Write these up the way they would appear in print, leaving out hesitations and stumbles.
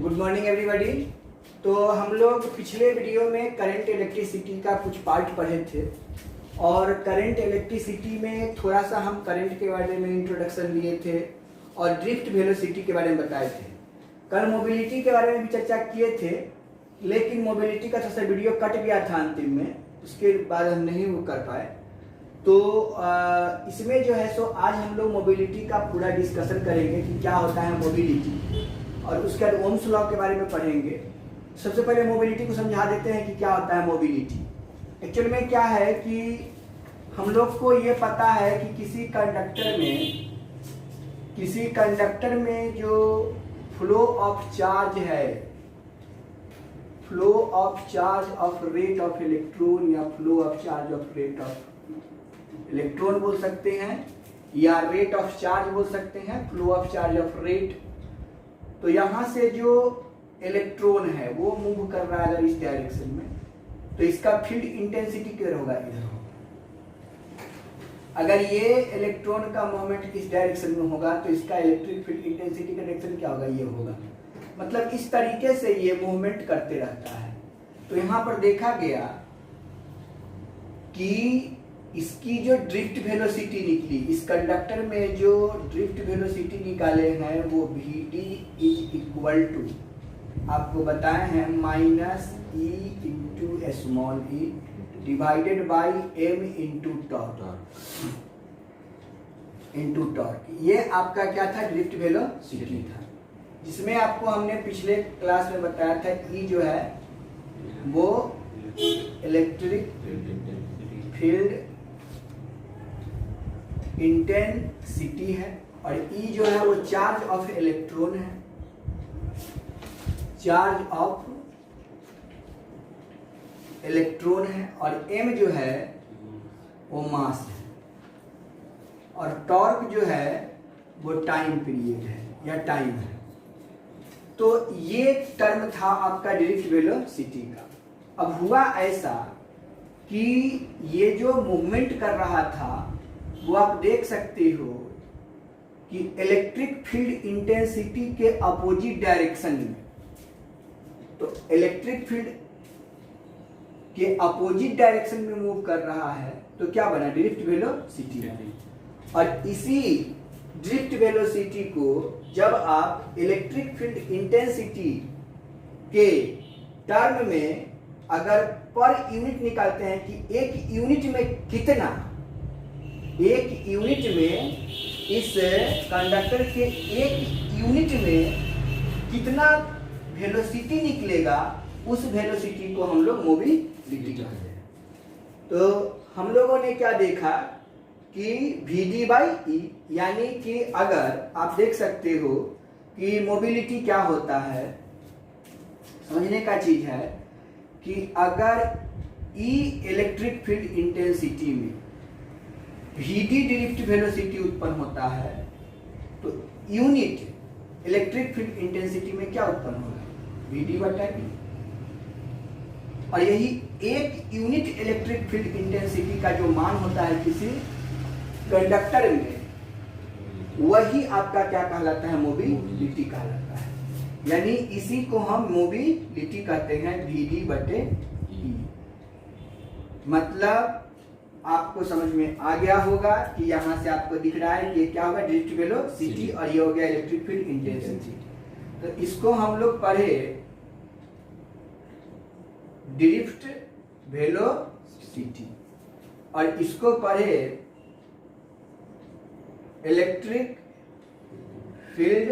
Good morning everybody. तो हम लोग पिछले वीडियो में करंट इलेक्ट्रिसिटी का कुछ पार्ट पढ़े थे और करंट इलेक्ट्रिसिटी में थोड़ा सा हम करंट के बारे में इंट्रोडक्शन लिए थे और ड्रिफ्ट वेलोसिटी के बारे में बताए थे। कल मोबिलिटी के बारे में भी चर्चा किए थे, लेकिन मोबिलिटी का थोड़ा सा वीडियो कट गया था अंतिम में, उसके बाद हम नहीं वो कर पाए। तो इसमें जो है सो आज हम लोग मोबिलिटी का पूरा डिस्कशन करेंगे कि क्या होता है मोबिलिटी, और उसके बाद ओम्स लॉ के बारे में पढ़ेंगे। सबसे पहले मोबिलिटी को समझा देते हैं कि क्या होता है मोबिलिटी। एक्चुअल में क्या है कि हम लोग को ये पता है कि किसी कंडक्टर में जो फ्लो ऑफ चार्ज है, flow of charge of rate of electron या flow of charge of rate of electron बोल सकते हैं, या रेट ऑफ चार्ज बोल सकते हैं, flow of charge of rate. तो यहां से जो इलेक्ट्रॉन है वो मूव कर रहा है अगर इस डायरेक्शन में, तो इसका फील्ड इंटेंसिटी क्या होगा, इधर होगा। अगर ये इलेक्ट्रॉन का मूवमेंट इस डायरेक्शन में होगा तो इसका इलेक्ट्रिक फील्ड इंटेंसिटी का डायरेक्शन क्या होगा, ये होगा। मतलब इस तरीके से ये मूवमेंट करते रहता है। तो यहां पर देखा गया कि इसकी जो ड्रिफ्ट वेलोसिटी निकली, इस कंडक्टर में जो ड्रिफ्ट वेलोसिटी निकाले हैं वो Vd इज इक्वल टू, आपको बताए हैं, -e into small e divided by m into torque. ये आपका क्या था, ड्रिफ्ट वेलोसिटी था, जिसमें आपको हमने पिछले क्लास में बताया था E जो है वो इलेक्ट्रिक फील्ड इंटेंसिटी है, और E जो है वो चार्ज ऑफ इलेक्ट्रॉन है, चार्ज ऑफ इलेक्ट्रॉन है, और M जो है वो मास है, और टॉर्क जो है वो टाइम पीरियड है या टाइम है। तो ये टर्म था आपका ड्रिफ्ट वेलोसिटी का। अब हुआ ऐसा कि ये जो मूवमेंट कर रहा था वो आप देख सकते हो कि इलेक्ट्रिक फील्ड इंटेंसिटी के अपोजिट डायरेक्शन में, तो इलेक्ट्रिक फील्ड के अपोजिट डायरेक्शन में मूव कर रहा है, तो क्या बना, ड्रिफ्ट वेलोसिटी। और इसी ड्रिफ्ट वेलोसिटी को जब आप इलेक्ट्रिक फील्ड इंटेंसिटी के टर्म में अगर पर यूनिट निकालते हैं कि एक यूनिट में कितना, एक यूनिट में इस कंडक्टर के एक यूनिट में कितना वेलोसिटी निकलेगा, उस वेलोसिटी को हम लोग मोबिलिटी कहते हैं। तो हम लोगों ने क्या देखा कि Vd बाई E, यानी कि अगर आप देख सकते हो कि मोबिलिटी क्या होता है, समझने का चीज है कि अगर E इलेक्ट्रिक फील्ड इंटेंसिटी में Vd ड्रिफ्ट वेलोसिटी उत्पन्न होता है, तो यूनिट इलेक्ट्रिक फील्ड इंटेंसिटी में क्या उत्पन्न होगा, Vd बटा E। और यही एक यूनिट इलेक्ट्रिक फील्ड इंटेंसिटी का जो मान होता है किसी कंडक्टर में, वही आपका क्या कहलाता है, मोबिलिटी कहलाता है। यानी इसी को हम मोबिलिटी कहते हैं, Vd बटे E। मतलब आपको समझ में आ गया होगा कि यहां से आपको दिख रहा है कि ये क्या होगा, ड्रिफ्ट वेलोसिटी, और ये हो गया इलेक्ट्रिक फील्ड इंटेंसिटी। तो इसको हम लोग पढ़े ड्रिफ्ट वेलोसिटी, और इसको पढ़े इलेक्ट्रिक फील्ड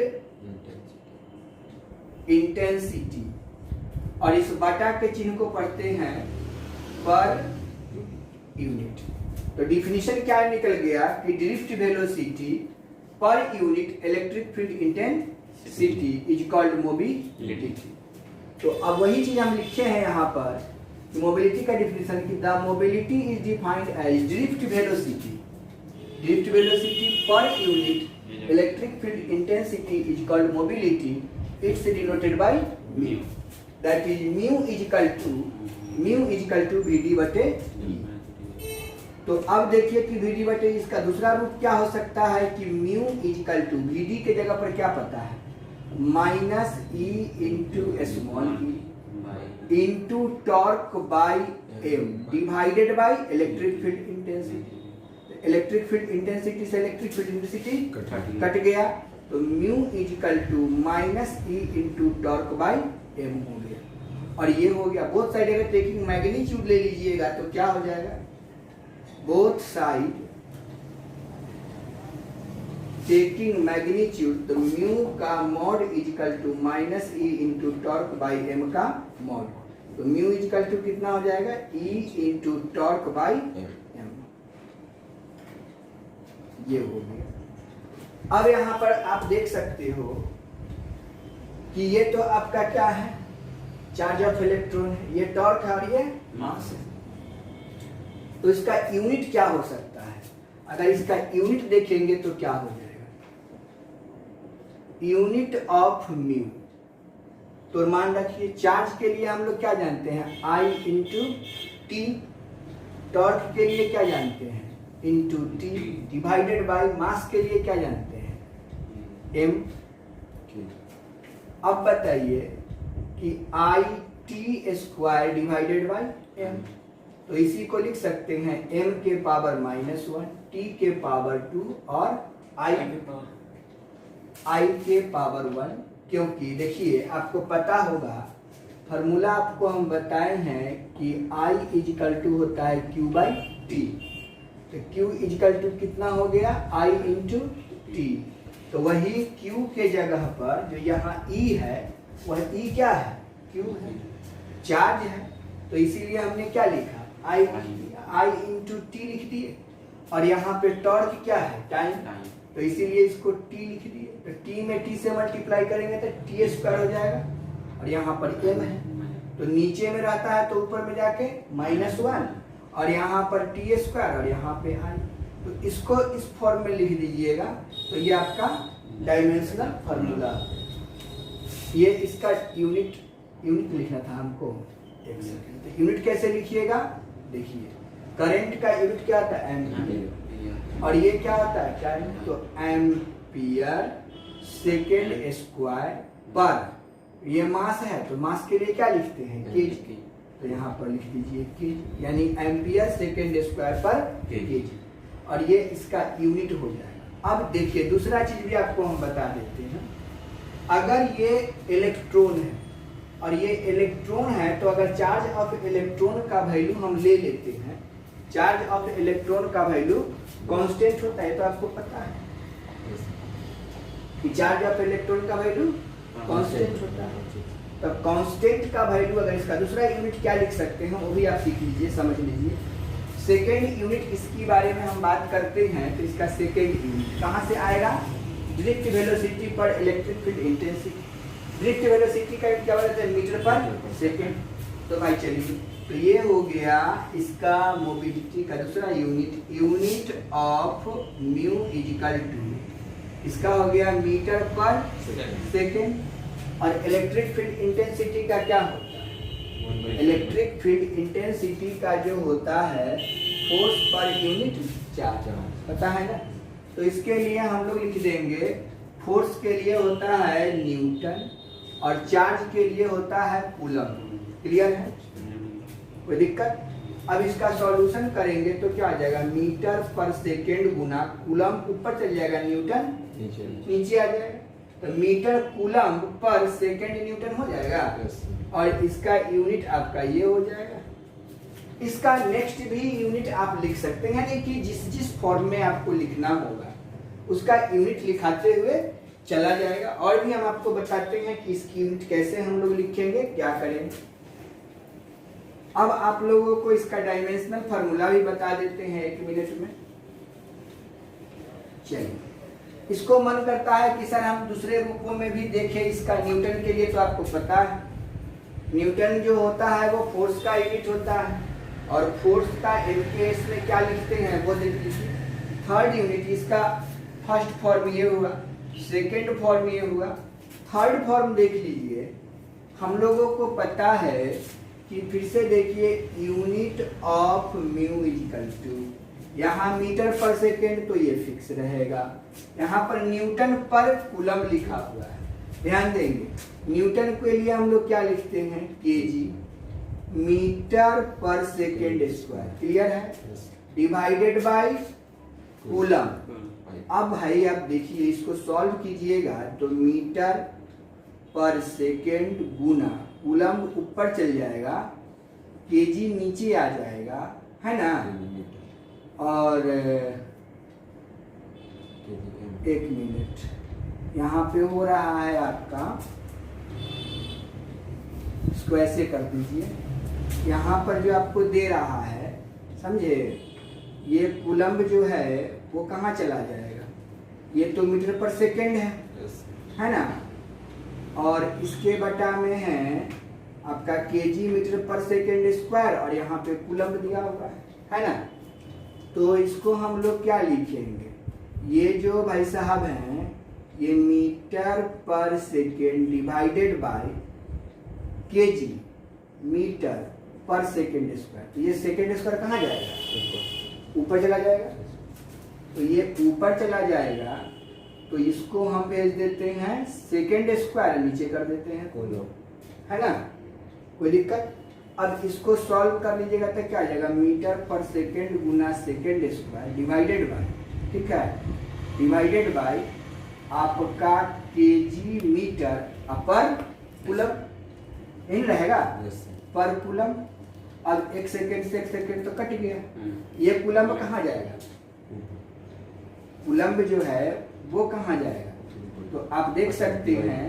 इंटेंसिटी, और इस बटा के चिन्ह को पढ़ते हैं पर यूनिट। तो डिफिनीशन क्या निकल गया कि ड्रिफ्ट वेलोसिटी पर unit electric field intensity is called mobility. तो अब वही चीज हम लिखे हैं यहाँ पर, मोबिलिटी का डिफिनीशन कि the mobility is defined as drift velocity, drift velocity पर unit electric field intensity is called mobility, it's denoted by mu, that is mu is equal to Vd बटे E। तो अब देखिए कि Vd बटे इसका दूसरा रूप क्या हो सकता है कि mu is equal to, Vd के जगह पर क्या पता है, minus e into small e into torque by m divided by electric field intensity. Electric field intensity से इलेक्ट्रिक फील्ड इंटेंसिटी कट गया, तो mu is equal to minus e into torque by m हो गया। और ये हो गया बोथ साइड अगर टेकिंग मैग्नीट्यूड ले लीजिएगा तो क्या हो जाएगा, बोथ साइड टेकिंग मैग्नीट्यूड तो म्यू का mod is equal to minus e into torque by m का मॉड, तो म्यू इजिकल टू कितना हो जाएगा, e into torque by m. ये हो गया। अब यहां पर आप देख सकते हो कि ये तो आपका क्या है, चार्ज ऑफ इलेक्ट्रॉन है, ये टॉर्क है और ये मास है। तो इसका यूनिट क्या हो सकता है, अगर इसका यूनिट देखेंगे तो क्या हो जाएगा, यूनिट ऑफ म्यू। तो मान रखिए चार्ज के लिए हम लोग क्या जानते हैं, आई इंटू टी, टॉर्क के लिए क्या जानते हैं, into t, divided by mass के लिए क्या जानते हैं, एम। अब बताइए कि I t square divided by m, तो इसी को लिख सकते हैं m के पावर -1, t के पावर 2 और i के पावर 1। क्योंकि देखिए आपको पता होगा फॉर्मूला आपको हम बताए हैं कि I इजिकल टू होता है Q बाई टी, तो Q इजिकल टू कितना हो गया, I इंटू टी। तो वही Q के जगह पर जो यहाँ E है वह E क्या है, Q है, चार्ज है, तो इसीलिए हमने क्या लिखा, I इंटू टी लिख दिए। और यहाँ पे टॉर्क क्या है, टाइम, तो इसीलिए इसको T लिख दिए। तो T में T से मल्टीप्लाई करेंगे तो T स्क्वायर हो जाएगा, और यहाँ पर M है तो नीचे में रहता है तो ऊपर में जाके -1, और यहाँ पर T स्क्वायर और यहाँ पे I, तो इसको इस फॉर्म में लिख दीजिएगा। तो ये आपका डायमेंशनल फार्मूला, ये इसका यूनिट लिखना था हमको, एक सेकंड। तो यूनिट कैसे लिखिएगा, देखिए करंट का यूनिट क्या होता है, एम्पीयर, और ये क्या होता है करंट, तो एम्पीयर सेकेंड स्क्वायर पर, ये मास है तो मास के लिए क्या लिखते हैं, केजी, तो यहाँ पर लिख दीजिए केजी, यानी एम्पीयर सेकेंड स्क्वायर पर केजी, और ये इसका यूनिट हो जाएगा। अब देखिए दूसरा चीज भी आपको हम बता देते हैं, अगर ये इलेक्ट्रॉन है और ये इलेक्ट्रॉन है, तो अगर चार्ज ऑफ इलेक्ट्रॉन का वैल्यू हम ले लेते हैं, चार्ज ऑफ इलेक्ट्रॉन का वैल्यू कांस्टेंट होता है, तो आपको पता है कि चार्ज ऑफ इलेक्ट्रॉन का वैल्यू कांस्टेंट होता है। तो कांस्टेंट का वैल्यू, अगर इसका दूसरा यूनिट क्या लिख सकते हैं वो भी आप सीख लीजिए, समझ लीजिए। सेकेंड यूनिट इसके बारे में हम बात करते हैं, तो इसका सेकेंड यूनिट कहाँ से आएगा, डायरेक्ट वेलोसिटी पर electric field intensity. Direct velocity का क्या होता है, मीटर पर सेकेंड। तो भाई चलिए, तो ये हो गया इसका मोबिलिटी का दूसरा unit, unit of mu is equal to, इसका हो गया मीटर पर सेकेंड। और इलेक्ट्रिक फील्ड इंटेंसिटी का क्या होता है, इलेक्ट्रिक फील्ड इंटेंसिटी का जो होता है फोर्स पर यूनिट चार्ज, पता है ना। तो इसके लिए हम लोग लिख देंगे, फोर्स के लिए होता है न्यूटन और चार्ज के लिए होता है कूलम। क्लियर है, कोई दिक्कत। अब इसका सॉल्यूशन करेंगे तो क्या आ जाएगा, मीटर पर सेकेंड गुना कूलम, ऊपर चल जाएगा, न्यूटन नीचे आ जाएगा, तो metre coulomb per second newton हो जाएगा। और इसका यूनिट आपका ये हो जाएगा। इसका नेक्स्ट भी यूनिट आप लिख सकते हैं, यानी कि जिस फॉर्म में आपको लिखना होगा उसका यूनिट लिखाते हुए चला जाएगा। और भी हम आपको बताते हैं कि इसकी यूनिट कैसे हम लोग लिखेंगे, क्या करेंगे। अब आप लोगों को इसका डायमेंशनल फार्मूला भी बता देते हैं 1 मिनट में। चलिए, इसको मन करता है कि सर हम दूसरे रूपों में भी देखें इसका। न्यूटन के लिए तो आपको पता है, न्यूटन जो होता है वो फोर्स का यूनिट होता है, और फोर्स का एमकेएस में क्या लिखते हैं वो देख लीजिए। थर्ड यूनिट, इसका फर्स्ट फॉर्म ये हुआ, सेकेंड फॉर्म ये हुआ, थर्ड फॉर्म देख लीजिए। हम लोगों को पता है कि फिर से देखिए, unit of mu is equal to, यहाँ मीटर पर सेकेंड तो ये फिक्स रहेगा, यहाँ पर न्यूटन पर कूलम लिखा हुआ है, ध्यान देंगे, न्यूटन के लिए हम लोग क्या लिखते हैं, KG, metre per second square, clear है, डिवाइडेड बाय कूलम। अब भाई आप देखिए इसको सॉल्व कीजिएगा तो मीटर पर सेकेंड गुना कूलम ऊपर चल जाएगा, केजी नीचे आ जाएगा, है ना, और एक मिनट यहाँ पे हो रहा है आपका, इसको ऐसे कर दीजिए, यहाँ पर जो आपको दे रहा है, समझे, ये कूलम्ब जो है वो कहाँ चला जाएगा, ये तो मीटर पर सेकेंड है ना, और इसके बटा में है आपका KG metre per second square, और यहाँ पे कूलम्ब दिया हुआ है ना। तो इसको हम लोग क्या लिखेंगे, ये जो भाई साहब हैं ये metre per second divided by kg metre per second square, तो ये सेकेंड स्क्वायर कहाँ जाएगा, ऊपर चला जाएगा, तो ये ऊपर चला जाएगा, तो इसको हम भेज देते हैं सेकेंड स्क्वायर, नीचे कर देते हैं, है ना, कोई दिक्कत। अब इसको सॉल्व कर लीजिएगा तो क्या आ जाएगा, metre per second Guna second square divided by, ठीक है, डिवाइडेड बाय आपका केजी मीटर अपर कूलम इन रहेगा, पर कूलम। अब एक सेकेंड से एक सेकेंड तो कट गया, ये कूलम्ब कहाँ जाएगा, कूलम्ब जो है वो कहाँ जाएगा, तो आप देख सकते हैं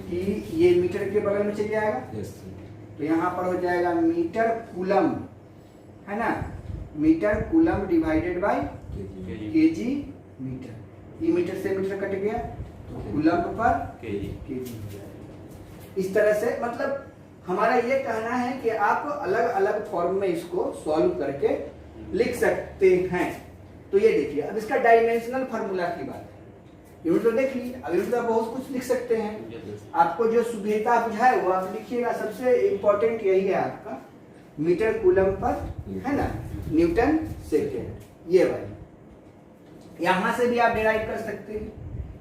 कि ये मीटर के बगल में चल जाएगा, तो यहाँ पर हो जाएगा मीटर कूलम, है ना, metre coulomb divided by kg metre, ये मीटर से मीटर कट गया तो कूलम पर केजी हो जाएगा। इस तरह से मतलब हमारा ये कहना है कि आप अलग अलग फॉर्म में इसको सॉल्व करके लिख सकते हैं। तो ये देखिए, अब इसका डायमेंशनल फार्मूला की बात है, यूनिट तो देख लीजिए, अब यूनिट तो बहुत कुछ लिख सकते हैं, आपको जो सुविधा बुझाए वो आप लिखिएगा। सबसे इम्पोर्टेंट यही है आपका मीटर कूलम पर, है ना, न्यूटन सेकेंड, ये वाली यहाँ से भी आप डिराइव कर सकते हैं,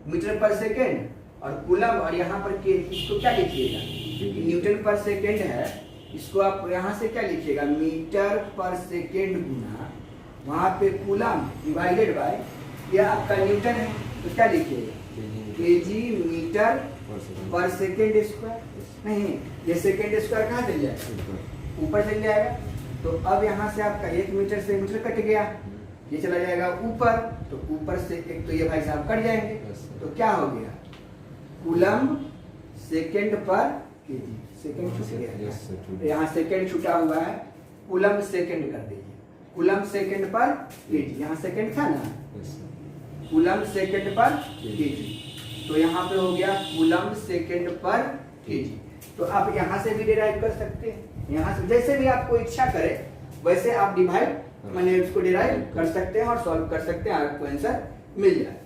मीटर पर सेकेंड और कूलम, और यहाँ पर के इसको क्या लिखिएगा, न्यूटन पर सेकेंड है, इसको आप यहाँ से क्या लिखिएगा, मीटर पर सेकेंड गुना वहाँ पे कूलम डिवाइडेड बाय ये आपका न्यूटन है, तो क्या लिखिएगा, KG metre per second square, नहीं ये सेकेंड स्क्वायर कहाँ चल जाएगा, ऊपर चल जाएगा, तो अब यहाँ से आपका एक मीटर से मीटर कट गया, ये चला जाएगा ऊपर, तो ऊपर से एक तो ये भाई साहब कट जाएंगे, तो क्या हो गया, कूलम सेकेंड पर केजी, सेकेंड छूट गया, यहाँ सेकेंड छूटा हुआ है, कूलम सेकेंड कर दीजिए, कूलम सेकेंड पर केजी, यहाँ सेकेंड था ना, कूलम सेकेंड पर केजी, तो यहाँ पे हो गया कूलम सेकेंड पर केजी। तो आप यहाँ से भी डिराइव कर सकते हैं, यहाँ से जैसे भी आपको इच्छा करे वैसे आप डिवाइड मैंने उसको डिराइव कर सकते हैं और सॉल्व कर सकते हैं, आपको आंसर मिल जाए।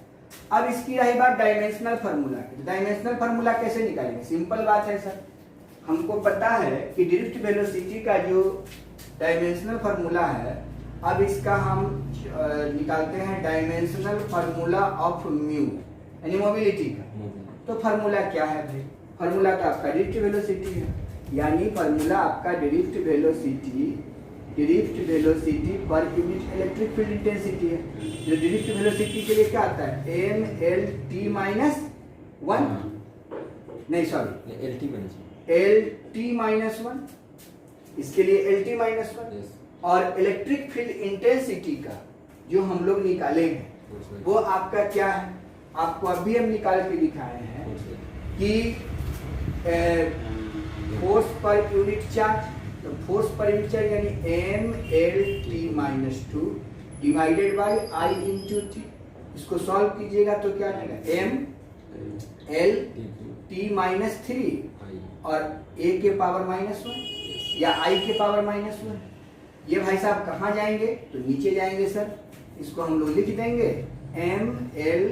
अब इसकी रही बात डायमेंशनल फार्मूला की, डायमेंशनल फार्मूला कैसे निकालेंगे, सिंपल बात है सर, हमको पता है कि ड्रिफ्ट वेलोसिटी का जो डायमेंशनल फार्मूला है, अब इसका हम निकालते हैं डायमेंशनल फार्मूला ऑफ म्यू यानी मोबिलिटी का। तो फार्मूला क्या है भाई, फार्मूला तो आपका ड्रिफ्ट वेलोसिटी है, यानी फार्मूला आपका ड्रिफ्ट वेलोसिटी पर यूनिट इलेक्ट्रिक फील्ड इंटेंसिटी है। जो ड्रिफ्ट वेलोसिटी के लिए क्या आता है, M L T minus one, नहीं sorry L T minus one, इसके लिए एल टी माइनस वन, और इलेक्ट्रिक फील्ड इंटेंसिटी का जो हम लोग निकालेंगे वो आपका क्या है, आपको अभी हम निकाल के दिखाए हैं कि फोर्स पर यूनिट चार्ज, तो फोर्स पर यूनिट चार्ज यानी M L T minus two divided by I into T, इसको सॉल्व कीजिएगा तो क्या आएगा, M L T minus three और ए के पावर माइनस वन या आई के पावर माइनस वन। ये भाई साहब कहाँ जाएंगे, तो नीचे जाएंगे सर, इसको हम लोग लिख देंगे M L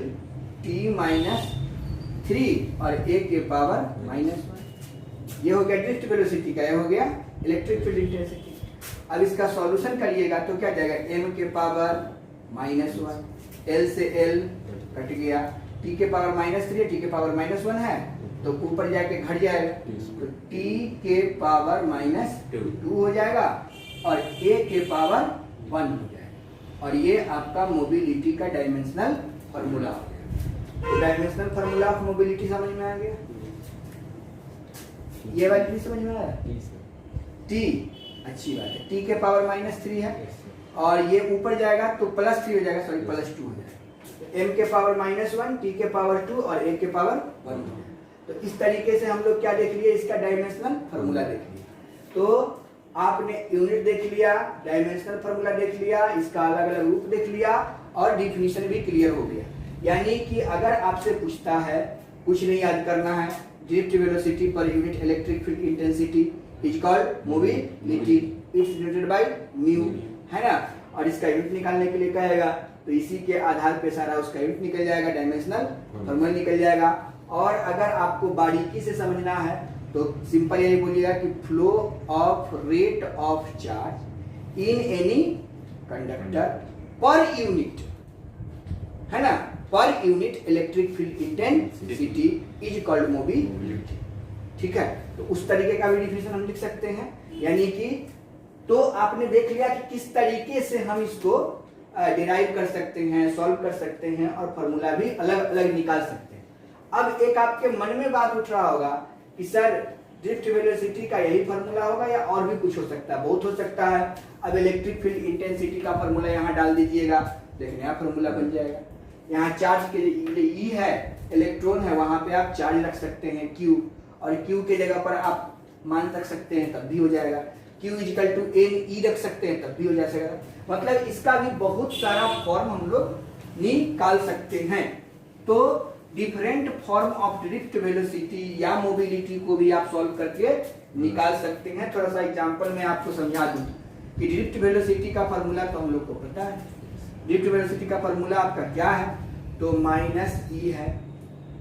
T minus three और ए के पावर माइनस वन। ये हो गया ड्रिफ्ट वेलोसिटी का, ये हो गया इलेक्ट्रिक फील्ड इंटेंसिटी। अब इसका सॉल्यूशन करिएगा तो क्या जाएगा, एम के पावर माइनस वन, एल से एल कट गया, टी के पावर माइनस थ्री, टी के पावर माइनस वन है, तो ऊपर जाके घट जाएगा, तो t के पावर -2 हो जाएगा और a के पावर 1 हो जाएगा। और ये आपका मोबिलिटी का डायमेंशनल फार्मूला हो गया। तो डायमेंशनल फार्मूला ऑफ मोबिलिटी समझ में आ गया? ये वाली भी समझ में आया? t, अच्छी बात है, t के पावर -3 है और ये ऊपर जाएगा तो +3 हो जाएगा, सॉरी +2 हो जाएगा। m के पावर -1, t के पावर 2 और a के पावर 1। तो इस तरीके से हम लोग क्या देख लिए, इसका डायमेंशनल फार्मूला देख लिया। तो आपने यूनिट देख लिया, डायमेंशनल फार्मूला देख लिया, इसका अलग अलग रूप देख लिया और डिफिनीशन भी क्लियर हो गया। यानी कि अगर आपसे पूछता है, कुछ नहीं याद करना है, ड्रिफ्ट वेलोसिटी पर unit electric field intensity is called mobility, it's denoted by mu, है ना। और इसका यूनिट निकालने के लिए कहेगा तो इसी के आधार पे सारा उसका यूनिट निकल जाएगा, डायमेंशनल फार्मूला निकल जाएगा। और अगर आपको बारीकी से समझना है तो सिंपल यही बोलिएगा कि flow of rate of charge in any conductor per unit, है ना, पर unit electric field intensity is called mobility. ठीक है, तो उस तरीके का भी डिफिनेशन हम लिख सकते हैं। यानी कि तो आपने देख लिया कि किस तरीके से हम इसको डिराइव कर सकते हैं, सॉल्व कर सकते हैं और फॉर्मूला भी अलग अलग निकाल सकते हैं। अब एक आपके मन में बात उठ रहा होगा कि सर ड्रिफ्ट वेलोसिटी का यही फार्मूला होगा या और भी कुछ हो सकता है? बहुत हो सकता है। अब इलेक्ट्रिक फील्ड इंटेंसिटी का फार्मूला यहाँ डाल दीजिएगा, देखिए नया फार्मूला बन जाएगा। यहाँ चार्ज के लिए E है, इलेक्ट्रॉन है, वहां पे आप चार्ज रख सकते हैं Q, और Q के जगह पर आप मान रख सकते हैं, तब भी हो जाएगा। Q इक्वल टू NE रख सकते हैं, तब भी हो जाएगा। मतलब इसका भी बहुत सारा फॉर्म हम लोग निकाल सकते हैं। तो different form of drift velocity या मोबिलिटी को भी आप सॉल्व करके निकाल सकते हैं। थोड़ा सा एग्जांपल में आपको समझा दूं कि ड्रिफ्ट वेलोसिटी का फार्मूला तो हम लोग को पता है। ड्रिफ्ट वेलोसिटी का फार्मूला आपका क्या है? तो -E है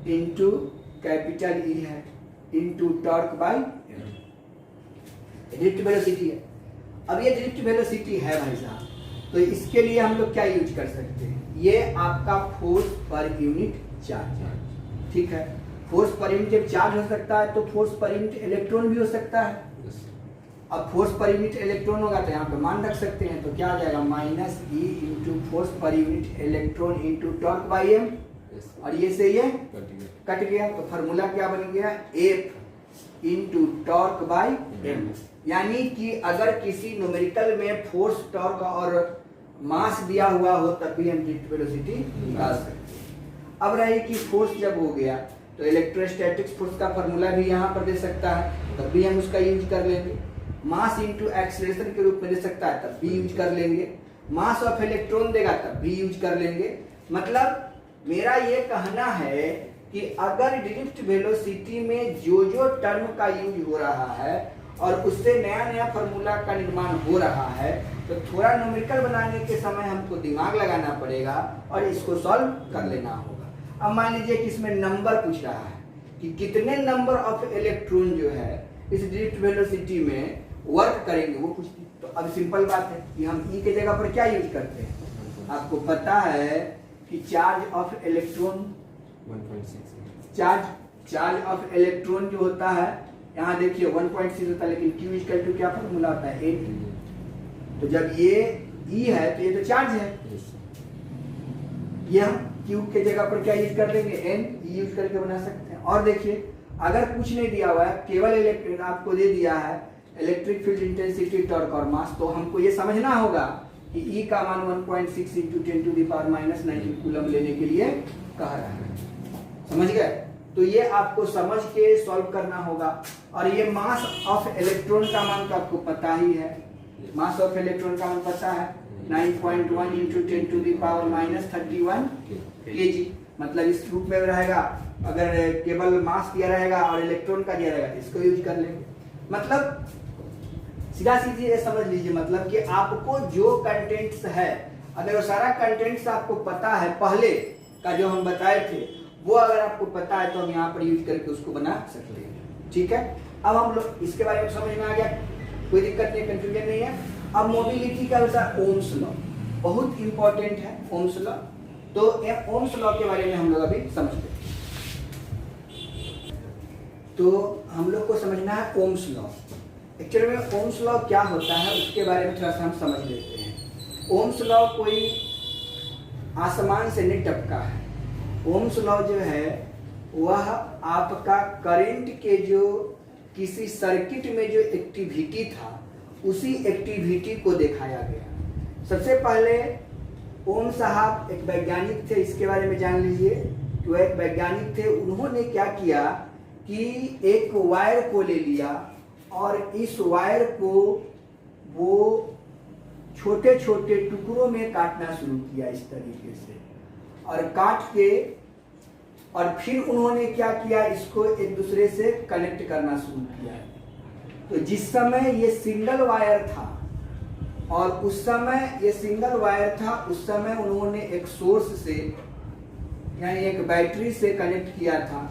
इंटू कैपिटल E है into torque by drift velocity है। अब ये ड्रिफ्ट वेलोसिटी है भाई साहब, तो इसके लिए हम लोग क्या यूज कर सकते हैं? ये आपका फोर्स पर यूनिट चार्ज, ठीक है। फोर्स पर यूनिट जब चार्ज हो सकता है तो फोर्स पर यूनिट इलेक्ट्रॉन भी हो सकता है। अब फोर्स पर यूनिट इलेक्ट्रॉन होगा तो यहाँ पे मान रख सकते हैं, तो क्या आ जाएगा -E into force per unit electron into torque by m, और ये से ये कट गया। तो फार्मूला क्या बन गया? F into torque by m। यानी कि अगर किसी न्यूमेरिकल में फोर्स, टॉर्क और मास दिया हुआ हो तब भी हम ड्रिफ्ट वेलोसिटी निकाल सकते हैं। अब रही कि फोर्स जब हो गया तो इलेक्ट्रोस्टैटिक्स फोर्स का फार्मूला भी यहाँ पर दे सकता है, तब भी हम उसका यूज कर लेंगे। मास इंटू एक्सीलरेशन के रूप में दे सकता है, तब भी यूज कर लेंगे। मास ऑफ इलेक्ट्रॉन देगा तब भी यूज कर लेंगे। मतलब मेरा ये कहना है कि अगर ड्रिफ्ट वेलोसिटी में जो जो टर्म का यूज हो रहा है और उससे नया नया फार्मूला का निर्माण हो रहा है, तो थोड़ा न्यूमेरिकल बनाने के समय हमको दिमाग लगाना पड़ेगा और इसको सॉल्व कर लेना होगा। अब मान लीजिए कि इसमें नंबर पूछ रहा है कि कितने नंबर ऑफ इलेक्ट्रॉन जो है इस ड्रिफ्ट वेलोसिटी में वर्क करेंगे, वो पूछती। तो अब सिंपल बात है कि हम E के जगह पर क्या यूज करते हैं? आपको पता है कि charge of electron 1.6, charge of electron जो होता है यहाँ देखिए 1.6 होता है, लेकिन Q इक्वल टू क्या फॉर्मूला होता है? N। तो जब ये E है तो ये तो चार्ज है, ये हम Q के जगह पर क्या यूज कर लेंगे? N, E यूज करके बना सकते हैं। और देखिए अगर कुछ नहीं दिया हुआ है, केवल इलेक्ट्रिक आपको दे दिया है इलेक्ट्रिक फील्ड इंटेंसिटी, टॉर्क और मास, तो हमको ये समझना होगा कि E का मान 1.6 इंटू 10⁻⁹ कूलम लेने के लिए कह रहा है। समझ गए? तो ये आपको समझ के सॉल्व करना होगा। और ये मास ऑफ इलेक्ट्रॉन का मान तो आपको पता ही है, मास ऑफ इलेक्ट्रॉन का मान पता है 9.1 इंटू 10⁻31 kg। मतलब इस रूप में रहेगा, अगर केवल मास दिया रहेगा और इलेक्ट्रॉन का दिया रहेगा तो इसको यूज कर लेंगे। मतलब सीधा सीधी ये समझ लीजिए, मतलब कि आपको जो कंटेंट्स है, अगर वो सारा कंटेंट्स आपको पता है, पहले का जो हम बताए थे वो अगर आपको पता है तो हम यहाँ पर यूज करके उसको बना सकते हैं। ठीक है, अब हम लोग इसके बारे में समझ में आ गया, कोई दिक्कत नहीं, कंफ्यूजन नहीं है। अब मोबिलिटी का होता है ओम्स लॉ, बहुत इंपॉर्टेंट है ओम्स लॉ। तो ओम्स लॉ के बारे में हम लोग अभी समझते हैं। तो हम लोग को समझना है ओम्स लॉ। एक्चुअली में ओम्स लॉ क्या होता है उसके बारे में थोड़ा सा हम समझ लेते हैं। ओम्स लॉ कोई आसमान से नहीं टपका है। ओम्स लॉ जो है वह आपका करंट के जो किसी सर्किट में जो एक्टिविटी था उसी एक्टिविटी को दिखाया गया। सबसे पहले ओम साहब एक वैज्ञानिक थे, इसके बारे में जान लीजिए कि वह एक वैज्ञानिक थे। उन्होंने क्या किया कि एक वायर को ले लिया और इस वायर को वो छोटे छोटे टुकड़ों में काटना शुरू किया इस तरीके से, और काट के और फिर उन्होंने क्या किया, इसको एक दूसरे से कनेक्ट करना शुरू किया। तो जिस समय ये सिंगल वायर था और उस समय ये सिंगल वायर था, उस समय उन्होंने एक सोर्स से यानी एक बैटरी से कनेक्ट किया था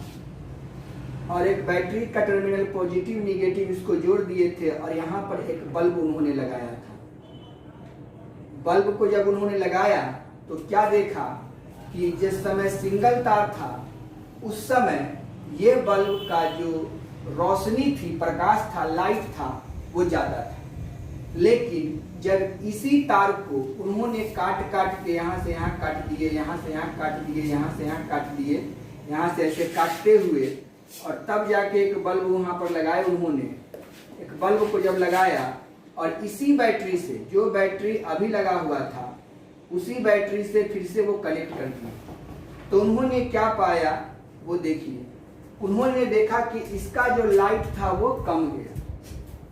और एक बैटरी का टर्मिनल पॉजिटिव निगेटिव इसको जोड़ दिए थे और यहाँ पर एक बल्ब उन्होंने लगाया था। बल्ब को जब उन्होंने लगाया तो क्या देखा कि जिस समय सिंगल तार था उस समय ये बल्ब का जो रोशनी थी, प्रकाश था, लाइट था, वो ज्यादा था। लेकिन जब इसी तार को उन्होंने काट काट के यहाँ से यहाँ काट दिए, यहाँ से यहाँ काट दिए, यहाँ से यहाँ काट दिए, यहाँ से ऐसे काटते हुए और तब जाके एक बल्ब वहाँ पर लगाए उन्होंने। एक बल्ब को जब लगाया और इसी बैटरी से, जो बैटरी अभी लगा हुआ था उसी बैटरी से फिर से वो कनेक्ट कर दिया। तो उन्होंने क्या पाया वो देखिए। उन्होंने देखा कि इसका जो लाइट था वो कम गया,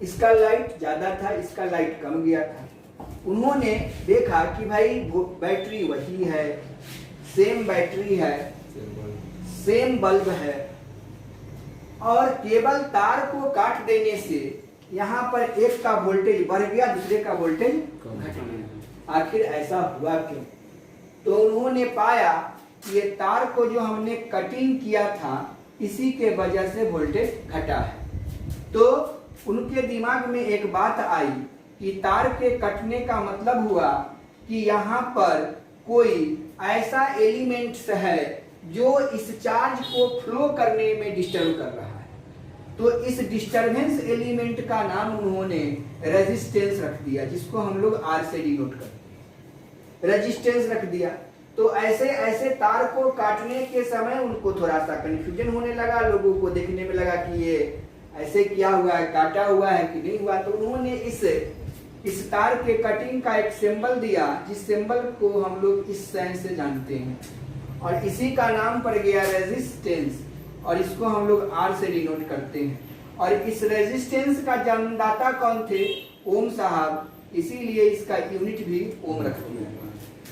इसका लाइट ज्यादा था, इसका लाइट कम गया था। उन्होंने देखा कि भाई बैटरी वही है, सेम बैटरी है, सेम बल्ब है, और केवल तार को काट देने से यहाँ पर एक का वोल्टेज बढ़ गया, दूसरे का वोल्टेज घट गया। आखिर ऐसा हुआ क्यों? तो उन्होंने पाया कि ये तार को जो हमने कटिंग किया था इसी के वजह से वोल्टेज घटा है। तो उनके दिमाग में एक बात आई कि तार के कटने का मतलब हुआ कि यहाँ पर कोई ऐसा एलिमेंट्स है जो इस चार्ज को फ्लो करने में डिस्टर्ब कर रहा है। तो इस डिस्टरबेंस एलिमेंट का नाम उन्होंने रेजिस्टेंस रख दिया, जिसको हम लोग आर से डिनोट करते हैं, रेजिस्टेंस रख दिया। तो ऐसे ऐसे तार को काटने के समय उनको थोड़ा सा कंफ्यूजन होने लगा, लोगों को देखने में लगा कि ये ऐसे किया हुआ है, काटा हुआ है कि नहीं हुआ। तो उन्होंने इस तार के कटिंग का एक सिंबल दिया, जिस सिंबल को हम लोग इस साइन से जानते हैं, और इसी का नाम पड़ गया रेजिस्टेंस, और इसको हम लोग आर से डिनोट करते हैं। और इस रेजिस्टेंस का जन्मदाता कौन थे? ओम साहब। इसीलिए इसका यूनिट भी ओम रख दिया,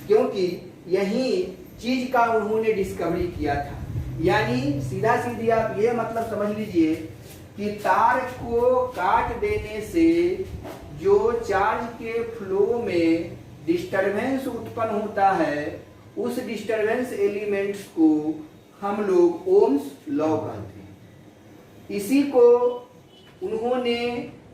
क्योंकि यही चीज का उन्होंने डिस्कवरी किया था। यानी सीधा सीधी आप ये मतलब समझ लीजिए कि तार को काट देने से जो चार्ज के फ्लो में डिस्टरबेंस उत्पन्न होता है, उस डिस्टरबेंस एलिमेंट्स को हम लोग ओम्स लॉ कहते हैं। इसी को उन्होंने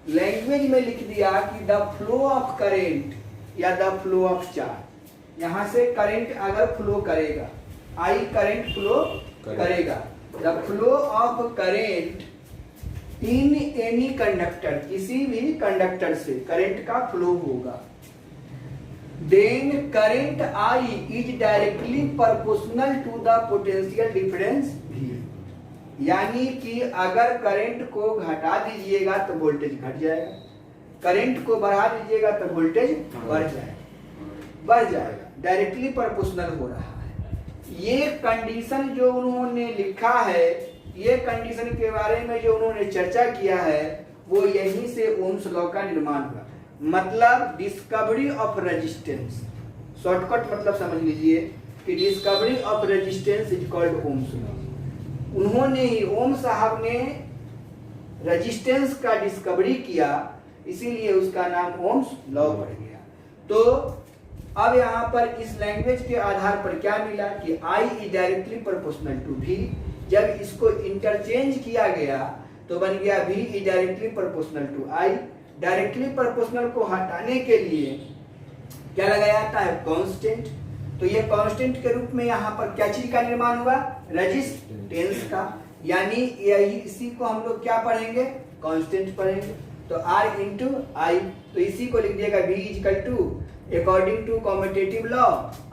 लैंग्वेज में लिख दिया कि द फ्लो ऑफ करेंट या द फ्लो ऑफ चार्ज। यहाँ से करंट अगर फ्लो करेगा, आई करंट फ्लो करेगा, the flow of current in any conductor, किसी भी कंडक्टर से करंट का फ्लो होगा, then current I is directly proportional to the potential difference V। यानी कि अगर करंट को घटा दीजिएगा तो वोल्टेज घट जाएगा, करंट को बढ़ा दीजिएगा तो वोल्टेज बढ़ जाएगा, डायरेक्टली प्रोपोर्शनल हो रहा है। ये कंडीशन जो उन्होंने लिखा है, ये कंडीशन के बारे में जो उन्होंने चर्चा किया है, वो यहीं से ओम्स लॉ का निर्माण हुआ। मतलब डिस्कवरी ऑफ रेजिस्टेंस, शॉर्टकट मतलब समझ लीजिए कि discovery of resistance is called Ohm's law. उन्होंने ही, ओम साहब ने रेजिस्टेंस का डिस्कवरी किया, इसीलिए उसका नाम ओम्स लॉ पड़ गया। तो अब यहाँ पर इस लैंग्वेज के आधार पर क्या मिला कि I is directly proportional to V। जब इसको इंटरचेंज किया गया तो बन गया V is directly proportional to I। Directly proportional को हटाने के लिए क्या लगाया जाता है? कांस्टेंट। तो ये कांस्टेंट के रूप में यहाँ पर क्या चीज का निर्माण हुआ? रेजिस्टेंस का। यानी यही इसी को हम लोग क्या पढ़ेंगे, कांस्टेंट पढ़ेंगे। तो r इंटू आई, तो इसी को लिख दिएगा v is equal to according to competitive law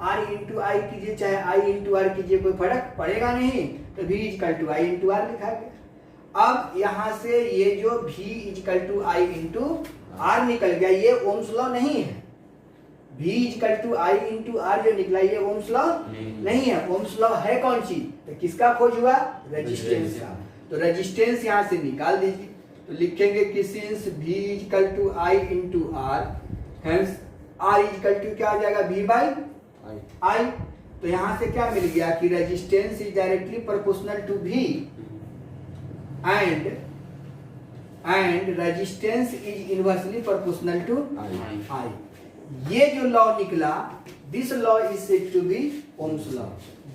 r into I कीजिए चाहे i इंटू r कीजिए, कोई फर्क पड़ेगा नहीं, तो v is equal to I into R लिखा गया। अब यहाँ से ये जो v is equal to I into R निकल गया, ये ओम्स लॉ नहीं है। v is equal to I into R जो निकला ये ओम्स लॉ नहीं है। ओम्स लॉ है कौन सी, तो किसका खोज हुआ, रेजिस्टेंस का। तो रेजिस्टेंस यहाँ से निकाल दीजिए, तो लिखेंगे कि since v is equal to I into R, hence r equal to क्या आ जाएगा, v बाई आई। तो यहाँ से क्या मिल गया कि resistance is directly proportional to v and resistance is inversely proportional to I. ये जो लॉ निकला, this law is said to be Ohm's law.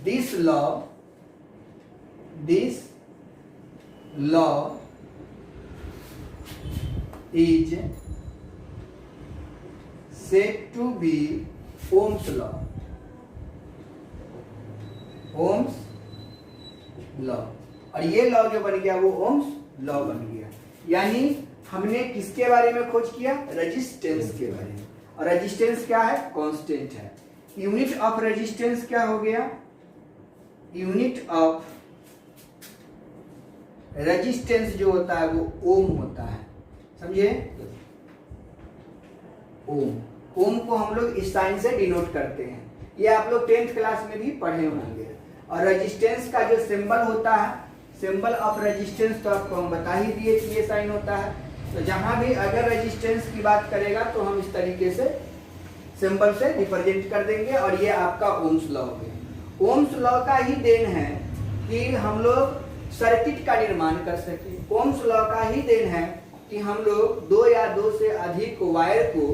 This law is said to be Ohm's law. Ohm's law, और ये law जो बन गया वो Ohm's law बन गया। यानी हमने किसके बारे में खोज किया, रेजिस्टेंस के बारे में। और रेजिस्टेंस क्या है, कांस्टेंट है। यूनिट ऑफ रेजिस्टेंस क्या हो गया, यूनिट ऑफ रेजिस्टेंस जो होता है वो ओम होता है, समझे। ओम को हम लोग इस साइन से डिनोट करते हैं, ये आप लोग 10th क्लास में भी पढ़े होंगे। और रेजिस्टेंस का जो सिंबल होता है, सिंबल ऑफ रेजिस्टेंस तो आपको हम बता ही दिए कि ये साइन होता है। तो जहां भी अगर रेजिस्टेंस की बात करेगा तो हम इस तरीके से सिंबल से रिप्रेजेंट कर देंगे, और ये आपका ओम्स लॉ हो गया। ओम्स लॉ का ही देन है कि हम लोग सर्किट का निर्माण कर सके। ओम्स लॉ का ही देन है कि हम लोग दो या दो से अधिक वायर को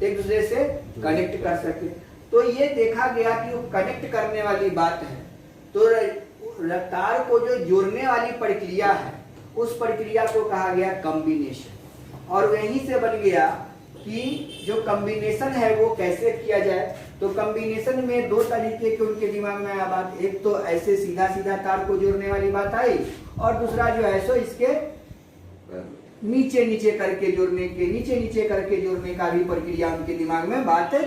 एक दूसरे से कनेक्ट कर सके। तो ये देखा गया कि वो कनेक्ट करने वाली बात है, तो तार को जो जोड़ने वाली प्रक्रिया है उस प्रक्रिया को कहा गया कॉम्बिनेशन। और वहीं से बन गया कि जो कॉम्बिनेशन है वो कैसे किया जाए। तो कॉम्बिनेशन में दो तरीके के उनके दिमाग में आया बात, एक तो ऐसे सीधा सीधा तार को जोड़ने वाली बात आई, और दूसरा जो है सो इसके नीचे नीचे करके जोड़ने के, नीचे नीचे करके जोड़ने का भी प्रक्रिया उनके दिमाग में बात आई।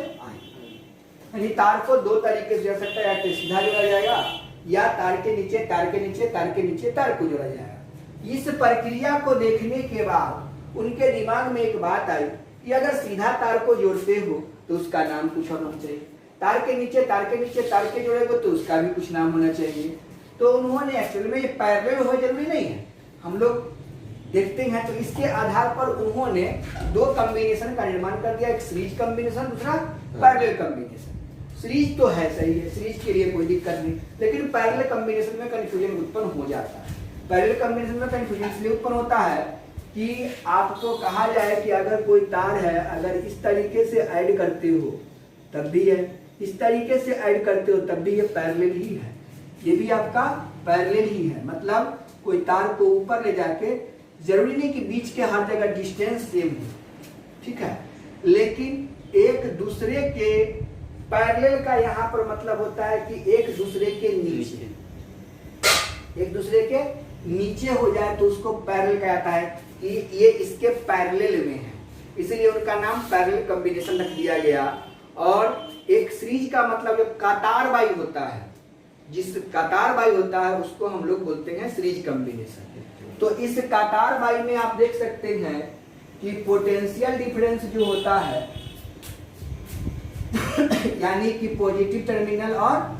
यानी तार को दो तरीके से जोड़ सकता है, या तो सीधा जोड़ा जाएगा या तार के नीचे तार के नीचे तार के नीचे तार को जोड़ा जाएगा। इस प्रक्रिया को देखने के बाद उनके दिमाग में एक बात आई कि अगर सीधा तार को जोड़ते हो तो उसका नाम कुछ होना चाहिए, तार के नीचे तार के नीचे तार के जोड़ेगा तो उसका भी कुछ नाम होना चाहिए। तो उन्होंने एक्चुअल में ये पैरेलल हो जरूरी नहीं है, हम लोग देखते हैं। तो इसके आधार पर उन्होंने दो कॉम्बिनेशन का निर्माण कर दिया, एक सीरीज कॉम्बिनेशन, दूसरा पैरेलल कॉम्बिनेशन। सीरीज तो है सही है, सीरीज के लिए कोई दिक्कत नहीं, लेकिन पैरेलल कॉम्बिनेशन में कंफ्यूजन उत्पन्न हो जाता है। पैरेलल कॉम्बिनेशन में कंफ्यूजन इसलिए उत्पन्न होता है कि आपको कहा जाए कि अगर कोई तार है, अगर इस तरीके से ऐड करते हो तब भी है, इस तरीके से ऐड करते हो तब भी ये पैरेलल ही है, ये भी आपका पैरेलल ही है। मतलब कोई तार को ऊपर ले जाके, जरूरी नहीं कि बीच के हर जगह डिस्टेंस सेम हो, ठीक है, लेकिन एक दूसरे के पैरेलल का यहाँ पर मतलब होता है कि एक दूसरे के नीचे, एक दूसरे के नीचे हो जाए तो उसको पैरेलल कहता है कि ये इसके पैरेलल में है, इसलिए उनका नाम पैरेलल कॉम्बिनेशन रख दिया गया। और एक सीरीज का मतलब जो कतार बाई होता है, जिस कतार बाई होता है उसको हम लोग बोलते हैं सीरीज कॉम्बिनेशन। तो इस कतार बाई में आप देख सकते हैं कि पोटेंशियल डिफरेंस जो होता है यानी कि पॉजिटिव टर्मिनल और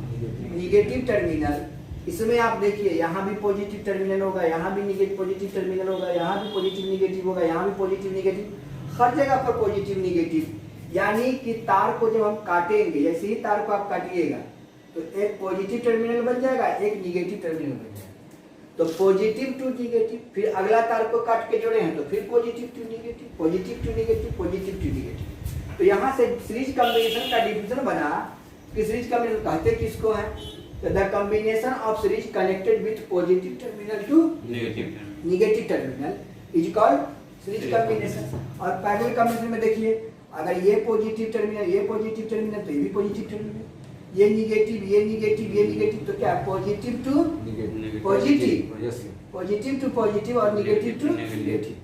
निगेटिव टर्मिनल, इसमें आप देखिए यहाँ भी पॉजिटिव टर्मिनल होगा, यहाँ भी निगेटिव पॉजिटिव टर्मिनल होगा, यहाँ भी पॉजिटिव निगेटिव होगा, यहाँ भी पॉजिटिव निगेटिव, हर जगह पर पॉजिटिव निगेटिव। यानी कि तार को जब हम काटेंगे, जैसे ही तार को आप काटिएगा तो एक पॉजिटिव टर्मिनल बन जाएगा, एक निगेटिव टर्मिनल बन जाएगा। तो पॉजिटिव टू निगेटिव, फिर अगला तार को काट के जोड़े हैं तो फिर positive to negative, positive to negative, positive to negative. तो यहाँ से सीरीज कॉम्बिनेशन का डिवीजन बना कि सीरीज कॉम्बिनेशन कहते किसको है, तो the combination of series connected with positive terminal to negative terminal is called series combination. और पैरेलल कॉम्बिनेशन में देखिए, अगर ये पॉजिटिव टर्मिनल, ये पॉजिटिव टर्मिनल, तो ये भी पॉजिटिव टर्मिनल, ये निगेटिव, ये निगेटिव, ये निगेटिव, तो क्या positive to positive, positive to positive और निगेटिव टू निगेटिव।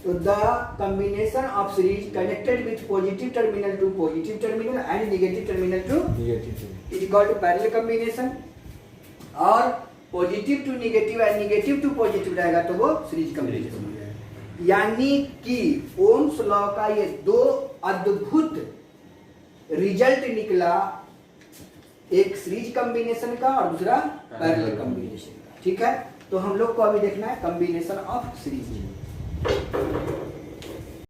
तो the combination of series connected with positive terminal to positive terminal and negative terminal to negative is called parallel combination. और positive to negative and negative to positive रहेगा तो वो series combination हो जाएगा। यानी कि Ohm's law का ये दो अद्भुत रिजल्ट निकला, एक सीरीज कॉम्बिनेशन का और दूसरा पैरेलल कॉम्बिनेशन का। ठीक है, तो हम लोग को अभी देखना है कॉम्बिनेशन ऑफ सीरीज।